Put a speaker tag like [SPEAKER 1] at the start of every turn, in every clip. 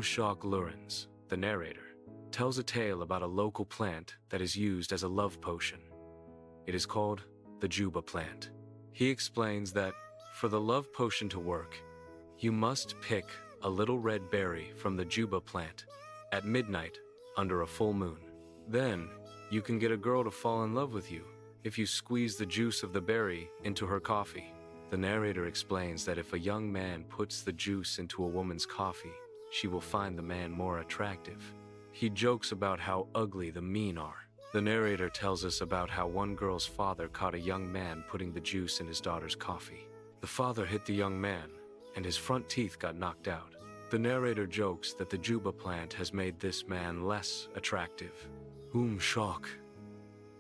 [SPEAKER 1] Schalk, the narrator, tells a tale about a local plant that is used as a love potion. It is called the juba-plant. He explains that for the love potion to work, you must pick a little red berry from the juba-plant at midnight under a full moon. Then, you can get a girl to fall in love with you if you squeeze the juice of the berry into her coffee. The narrator explains that if a young man puts the juice into a woman's coffee, she will find the man more attractive. He jokes about how ugly the mean are. The narrator tells us about how one girl's father caught a young man putting the juice in his daughter's coffee. The father hit the young man, and his front teeth got knocked out. The narrator jokes that the juba-plant has made this man less attractive. Oom Schalk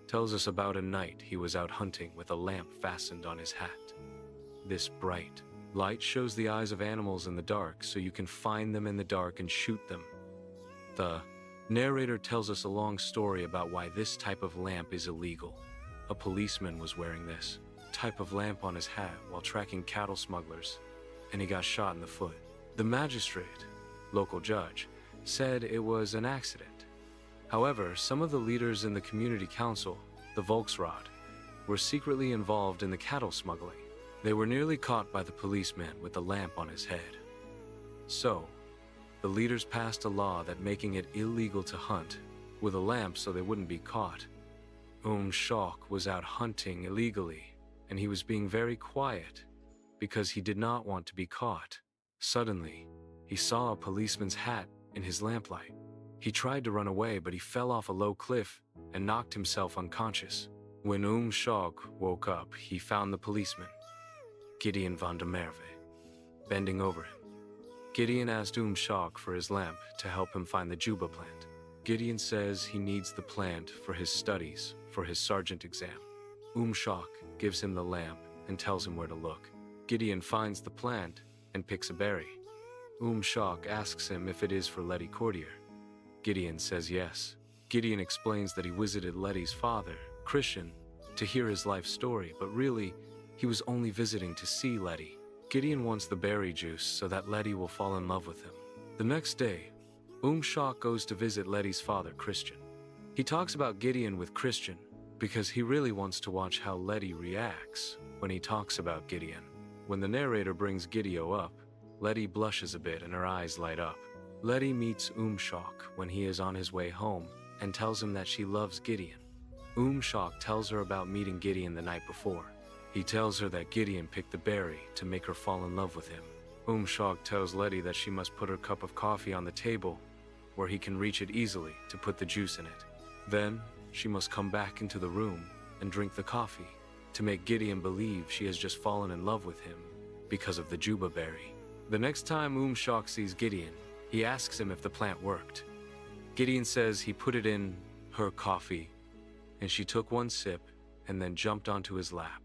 [SPEAKER 1] tells us about a night he was out hunting with a lamp fastened on his hat. This bright light shows the eyes of animals in the dark, so you can find them in the dark and shoot them. The narrator tells us a long story about why this type of lamp is illegal. A policeman was wearing this type of lamp on his hat while tracking cattle smugglers, and he got shot in the foot. The magistrate, local judge, said it was an accident. However, some of the leaders in the community council, the Volksrat, were secretly involved in the cattle smuggling. They were nearly caught by the policeman with the lamp on his head. So, the leaders passed a law that making it illegal to hunt with a lamp so they wouldn't be caught. Oom Schalk was out hunting illegally, and he was being very quiet because he did not want to be caught. Suddenly, he saw a policeman's hat in his lamplight. He tried to run away, but he fell off a low cliff and knocked himself unconscious. When Oom Schalk woke up, he found the policeman, Gideon van der Merwe, bending over him. Gideon asked Oom Schalk for his lamp to help him find the juba-plant. Gideon says he needs the plant for his studies for his sergeant exam. Oom Schalk gives him the lamp and tells him where to look. Gideon finds the plant and picks a berry. Oom Schalk asks him if it is for Lettie Courtier. Gideon says yes. Gideon explains that he visited Lettie's father, Christian, to hear his life story, but really, he was only visiting to see Lettie. Gideon wants the berry juice so that Lettie will fall in love with him. The next day, Oom Schalk goes to visit Lettie's father, Christian. He talks about Gideon with Christian because he really wants to watch how Lettie reacts when he talks about Gideon. When the narrator brings Gideon up, Lettie blushes a bit and her eyes light up. Lettie meets Oom Schalk when he is on his way home and tells him that she loves Gideon. Oom Schalk tells her about meeting Gideon the night before. He tells her that Gideon picked the berry to make her fall in love with him. Oom Schalk tells Lettie that she must put her cup of coffee on the table where he can reach it easily to put the juice in it. Then, she must come back into the room and drink the coffee to make Gideon believe she has just fallen in love with him because of the juba berry. The next time Oom Schalk sees Gideon, he asks him if the plant worked. Gideon says he put it in her coffee, and she took one sip and then jumped onto his lap.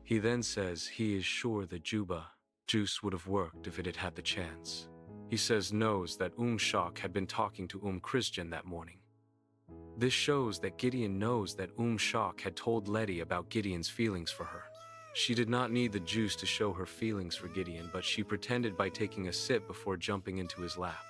[SPEAKER 1] He then says he is sure the juba juice would have worked if it had had the chance. He knows that Oom Schalk had been talking to Christian that morning. This shows that Gideon knows that Oom Schalk had told Lettie about Gideon's feelings for her. She did not need the juice to show her feelings for Gideon, but she pretended by taking a sip before jumping into his lap.